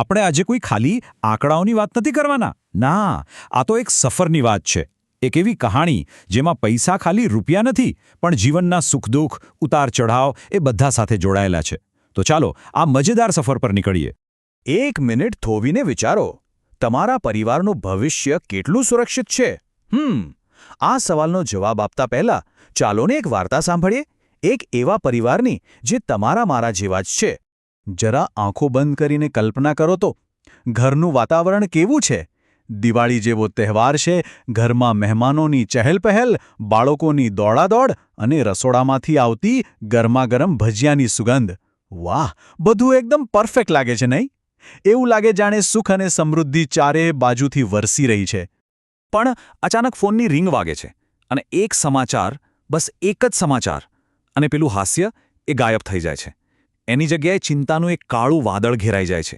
આપણે આજે કોઈ ખાલી આંકડાઓની વાત નથી કરવાના. ના, આ તો એક સફરની વાત છે. એક એવી કહાણી જેમાં પૈસા ખાલી રૂપિયા નથી, પણ જીવનના સુખ-દુઃખ, ઉતાર-ચઢાવ એ બધા સાથે જોડાયેલા છે. તો ચાલો આ મજેદાર સફર પર નીકળીએ. 1 મિનિટ થોવીને વિચારો, તમારા પરિવારનું ભવિષ્ય કેટલું સુરક્ષિત છે? આ સવાલનો જવાબ આપતા પહેલા ચાલોને એક વાર્તા સાંભળીએ, એક એવા પરિવારની જે તમારા મારા જેવા જ છે. જરા આંખો બંધ કરીને કલ્પના કરો તો ઘરનું વાતાવરણ કેવું છે? દિવાળી જેવો તહેવાર છે, ઘરમાં મહેમાનોની ચહેલપહેલ, બાળકોની દોડાદોડ અને રસોડામાંથી આવતી ગરમાગરમ ભજીયાની સુગંધ. વાહ, બધું એકદમ પરફેક્ટ લાગે છે નહીં? એવું લાગે જાણે સુખ અને સમૃદ્ધિ ચારે બાજુથી વરસી રહી છે. પણ અચાનક ફોનની રિંગ વાગે છે અને એક સમાચાર, બસ એક જ સમાચાર, અને પેલું હાસ્ય એ ગાયબ થઈ જાય છે. એની જગ્યાએ ચિંતાનું એક કાળું વાદળ ઘેરાઈ જાય છે.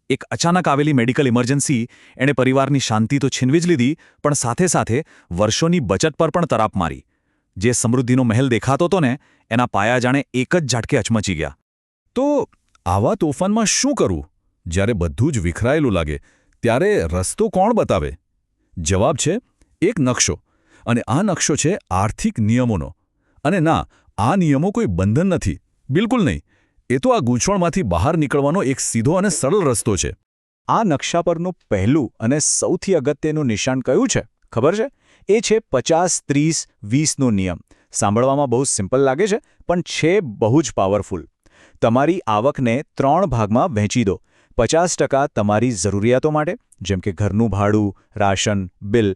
એક અચાનક આવેલી મેડિકલ ઇમરજન્સી એણે પરિવારની શાંતિ તો છીનવી જ લીધી, પણ સાથે સાથે વર્ષોની બચત પર પણ તરાપ મારી. જે સમૃદ્ધિનો મહેલ દેખાતો હતો ને, એના પાયા જાણે એક જ ઝાટકે અચમચી ગયા. તો આવા તોફાનમાં શું કરવું? જ્યારે બધું જ વિખરાયેલું લાગે ત્યારે રસ્તો કોણ બતાવે? જવાબ છે એક નકશો. અને આ નકશો છે આર્થિક નિયમોનો. અને ના, આ નિયમો કોઈ બંધન નથી, બિલકુલ નહીં. એ તો આ ગૂંચવણમાંથી બહાર નીકળવાનો એક સીધો અને સરળ રસ્તો છે. આ નકશા પરનું પહેલું અને સૌથી અગત્યનું નિશાન કયું છે ખબર છે? એ છે 50-30-20નો નિયમ. સાંભળવામાં બહુ સિમ્પલ લાગે છે, પણ છે બહુ જ પાવરફુલ. તમારી આવકને 3 ભાગમાં વહેંચી દો. 50% તમારી જરૂરિયાતો માટે, જેમ કે ઘરનું ભાડું, રાશન, બિલ.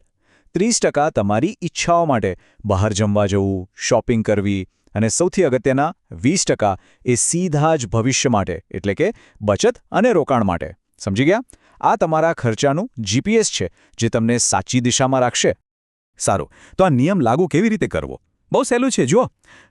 30% તમારી ઈચ્છાઓ માટે, બહાર જમવા જવું, શોપિંગ કરવી. અને સૌથી અગત્યના 20% એ સીધા જ ભવિષ્ય માટે, એટલે કે બચત અને રોકાણ માટે. સમજી ગયા? આ તમારા ખર્ચાનું જીપીએસ છે, જે તમને સાચી દિશામાં રાખશે. સારું, તો આ નિયમ લાગુ કેવી રીતે કરવો? બહુ સહેલું છે, જુઓ.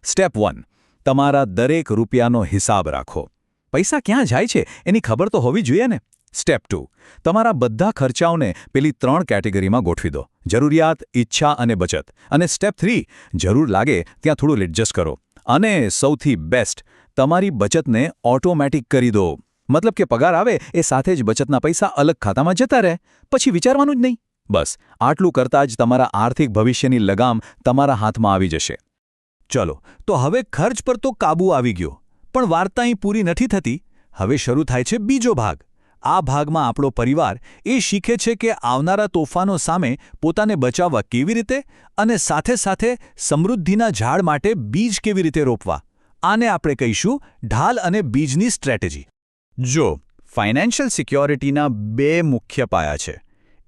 સ્ટેપ 1, તમારા દરેક રૂપિયાનો હિસાબ રાખો. પૈસા ક્યાં જાય છે એની ખબર તો હોવી જોઈએ ને. સ્ટેપ 2, તમારા બધા ખર્ચાઓને પેલી 3 કેટેગરીમાં ગોઠવી દો: જરૂરિયાત, ઈચ્છા અને બચત. અને સ્ટેપ 3, જરૂર લાગે ત્યાં થોડું એડજસ્ટ કરો. અને સૌથી બેસ્ટ, તમારી બચતને ઓટોમેટિક કરી દો. મતલબ કે પગાર આવે એ સાથે જ બચતના પૈસા અલગ ખાતામાં જતા રહે, પછી વિચારવાનું જ નહીં. બસ આટલું કરતાં જ તમારા આર્થિક ભવિષ્યની લગામ તમારા હાથમાં આવી જશે. ચલો, તો હવે ખર્ચ પર તો કાબૂ આવી ગયો, પણ વાર્તા અહીં પૂરી નથી થતી. હવે શરૂ થાય છે બીજો ભાગ. આ ભાગમાં આપણો પરિવાર એ શીખે છે કે આવનારા તોફાનો સામે પોતાને બચાવવા કેવી રીતે, અને સાથે સાથે સમૃદ્ધિના ઝાડ માટે બીજ કેવી રીતે રોપવા. આને આપણે કહીશું ઢાલ અને બીજની સ્ટ્રેટેજી. જો, ફાઇનાન્શિયલ સિક્યોરિટીના 2 મુખ્ય પાયા છે.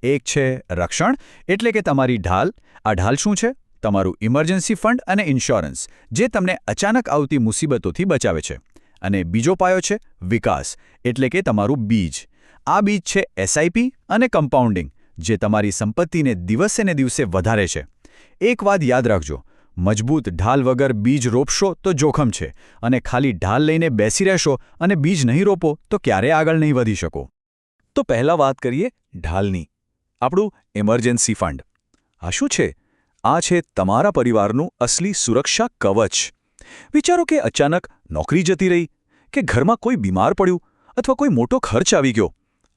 એક છે રક્ષણ, એટલે કે તમારી ઢાલ. આ ઢાલ શું છે? તમારું ઇમરજન્સી ફંડ અને ઇન્સ્યોરન્સ, જે તમને અચાનક આવતી મુસીબતોથી બચાવે છે. અને બીજો પાયો છે વિકાસ, એટલે કે તમારું બીજ. આ બીજ છે એસઆઈપી અને કમ્પાઉન્ડિંગ, જે તમારી સંપત્તિને દિવસે ને દિવસે વધારે છે. એક વાત યાદ રાખજો, મજબૂત ઢાલ વગર બીજ રોપશો તો જોખમ છે, અને ખાલી ઢાલ લઈને બેસી રહેશો અને બીજ નહીં રોપો તો ક્યારેય આગળ નહીં વધી શકો. તો પહેલા વાત કરીએ ઢાલની. આપણું ઇમરજન્સી ફંડ. આ શું છે? આ છે તમારા પરિવારનું અસલી સુરક્ષા કવચ. વિચારો કે અચાનક નોકરી જતી રહી, કે ઘરમાં કોઈ બીમાર પડ્યું, અથવા કોઈ મોટો ખર્ચ આવી ગયો.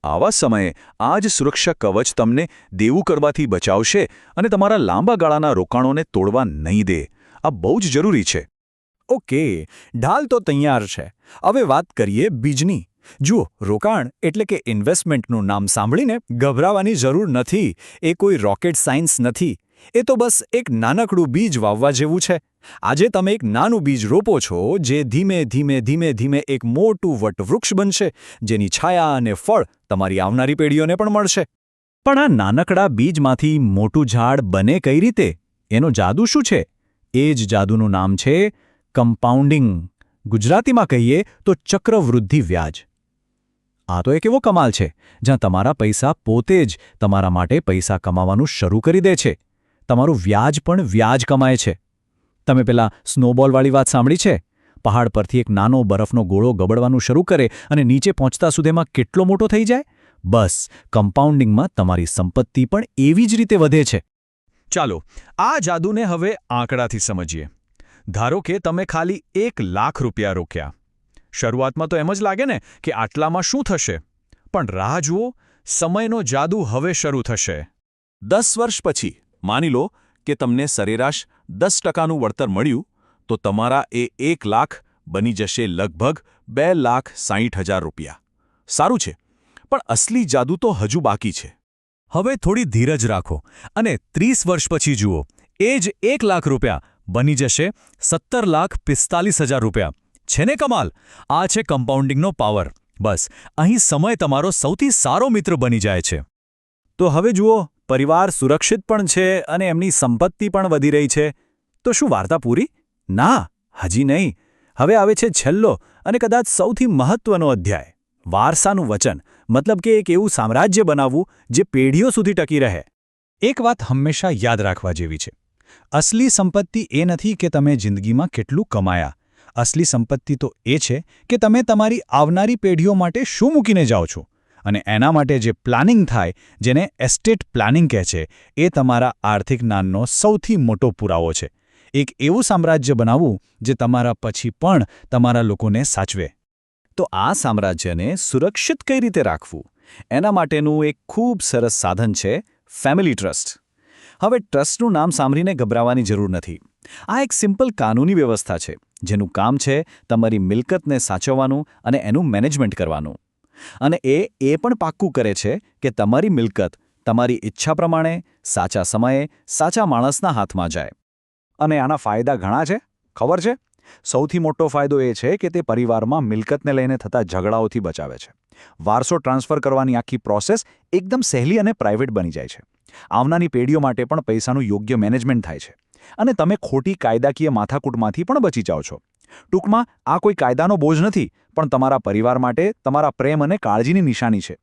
આવા સમયે આ જ સુરક્ષા કવચ તમને દેવું કરવાથી બચાવશે અને તમારા લાંબા ગાળાના રોકાણોને તોડવા નહીં દે. આ બહુ જ જરૂરી છે. ઓકે, ઢાલ તો તૈયાર છે. હવે વાત કરીએ બીજની. જુઓ, રોકાણ એટલે કે ઇન્વેસ્ટમેન્ટનું નામ સાંભળીને ગભરાવાની જરૂર નથી. એ કોઈ રોકેટ સાયન્સ નથી. એ તો બસ એક નાનકડું બીજ વાવવા જેવું છે. આજે તમે એક નાનું બીજ રોપો છો, જે ધીમે ધીમે ધીમે ધીમે એક મોટું વટવૃક્ષ બનશે, જેની છાયા અને ફળ તમારી આવનારી પેઢીઓને પણ મળશે. પણ આ નાનકડા બીજમાંથી મોટું ઝાડ બને કઈ રીતે? એનો જાદુ શું છે? એ જ જાદુનું નામ છે કમ્પાઉન્ડિંગ. ગુજરાતીમાં કહીએ તો ચક્રવૃદ્ધિ વ્યાજ. આ તો એક એવો કમાલ છે જ્યાં તમારા પૈસા પોતે જ તમારા માટે પૈસા કમાવાનું શરૂ કરી દે છે. તમારું વ્યાજ પણ વ્યાજ કમાય છે. તમે પેલા સ્નોબોલવાળી વાત સાંભળી છે? પહાડ પરથી એક નાનો બરફનો ગોળો ગબડવાનું શરૂ કરે અને નીચે પહોંચતા સુધીમાં કેટલો મોટો થઈ જાય? બસ, કમ્પાઉન્ડિંગમાં તમારી સંપત્તિ પણ એવી જ રીતે વધે છે. ચાલો, આ જાદુને હવે આંકડાથી સમજીએ. ધારો કે તમે ખાલી 1 લાખ રૂપિયા રોક્યા. શરૂઆતમાં તો એમ જ લાગે ને કે આટલામાં શું થશે? પણ રાહ જુઓ, સમયનો જાદુ હવે શરૂ થશે. 10 વર્ષ પછી માની લો કે તમને સરેરાશ 10%નું વળતર મળ્યું, તો તમારા એ 1 લાખ બની જશે લગભગ 2,60,000 રૂપિયા. સારું છે, પણ અસલી જાદુ તો હજુ બાકી છે. હવે થોડી ધીરજ રાખો અને 30 વર્ષ પછી જુઓ, એ જ 1 લાખ રૂપિયા બની જશે 17,45,000 રૂપિયા. છે ને કમાલ? આ છે કમ્પાઉન્ડિંગનો પાવર. બસ અહીં સમય તમારો સૌથી સારો મિત્ર બની જાય છે. તો હવે જુઓ, પરિવાર સુરક્ષિત પણ છે અને એમની સંપત્તિ પણ વધી રહી છે. તો શું વાર્તા પૂરી? ના, હજી નહીં. હવે આવે છે છેલ્લો અને કદાચ સૌથી મહત્વનો અધ્યાય, વારસાનું વચન. મતલબ કે એક એવું સામ્રાજ્ય બનાવવું જે પેઢીઓ સુધી ટકી રહે. એક વાત હંમેશા યાદ રાખવા જેવી છે. અસલી સંપત્તિ એ નથી કે તમે જિંદગીમાં કેટલું કમાયા. અસલી સંપત્તિ તો એ છે કે તમે તમારી આવનારી પેઢીઓ માટે શું મૂકીને જાઓ છો. અને એના માટે જે પ્લાનિંગ થાય, જેને એસ્ટેટ પ્લાનિંગ કહે છે, એ તમારા આર્થિક જ્ઞાનનો સૌથી મોટો પુરાવો છે. એક એવું સામ્રાજ્ય બનાવવું જે તમારા પછી પણ તમારા લોકોને સાચવે. તો આ સામ્રાજ્યને સુરક્ષિત કઈ રીતે રાખવું, એના માટેનું એક ખૂબ સરસ સાધન છે ફેમિલી ટ્રસ્ટ. હવે ટ્રસ્ટનું નામ સાંભળીને ગભરાવાની જરૂર નથી. આ એક સિમ્પલ કાનૂની વ્યવસ્થા છે જેનું કામ છે તમારી મિલકતને સાચવવાનું અને એનું મેનેજમેન્ટ કરવાનું. અને એ પણ પાક્કું કરે છે કે તમારી મિલકત તમારી ઈચ્છા પ્રમાણે સાચા સમયે સાચા માણસના હાથમાં જાય. અને આના ફાયદા ઘણા છે, ખબર છે? સૌથી મોટો ફાયદો એ છે કે તે પરિવારમાં મિલકતને લઈને થતા ઝઘડાઓથી બચાવે છે. વારસો ટ્રાન્સફર કરવાની આખી પ્રોસેસ એકદમ સહેલી અને પ્રાઇવેટ બની જાય છે. આવનારી પેઢીઓ માટે પણ પૈસાનું યોગ્ય મેનેજમેન્ટ થાય છે. અને તમે ખોટી કાયદાકીય માથાકૂટમાંથી પણ બચી જાઓ છો. ટૂંકમાં આ કોઈ કાયદાનો બોજ નથી, પણ તમારા પરિવાર માટે તમારા પ્રેમ અને કાળજીની નિશાની છે.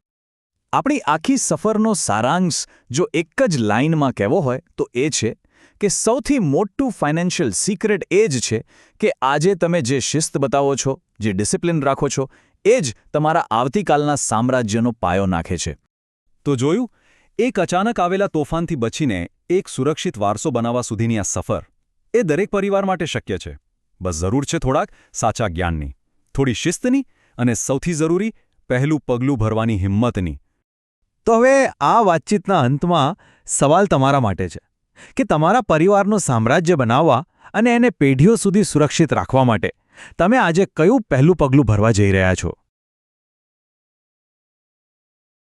આપણી આખી સફરનો સારાંશ જો એક જ લાઇનમાં કહેવો હોય તો એ છે કે સૌથી મોટું ફાઇનાન્શિયલ સિક્રેટ એ જ છે કે આજે તમે જે શિસ્ત બતાવો છો, જે ડિસિપ્લિન રાખો છો, એ જ તમારા આવતીકાલના સામ્રાજ્યનો પાયો નાખે છે. તો જોયું, એક અચાનક આવેલા તોફાનથી બચીને એક સુરક્ષિત વારસો બનાવવા સુધીની આ સફર એ દરેક પરિવાર માટે શક્ય છે. બસ જરૂર છે થોડાક સાચા જ્ઞાનની, થોડી શિસ્તની અને સૌથી જરૂરી પહેલું પગલું ભરવાની હિંમતની. તો હવે આ વાતચીતના અંતમાં સવાલ તમારા માટે છે કે તમારા પરિવારનું સામ્રાજ્ય બનાવવા અને એને પેઢીઓ સુધી સુરક્ષિત રાખવા માટે તમે આજે કયું પહેલું પગલું ભરવા જઈ રહ્યા છો?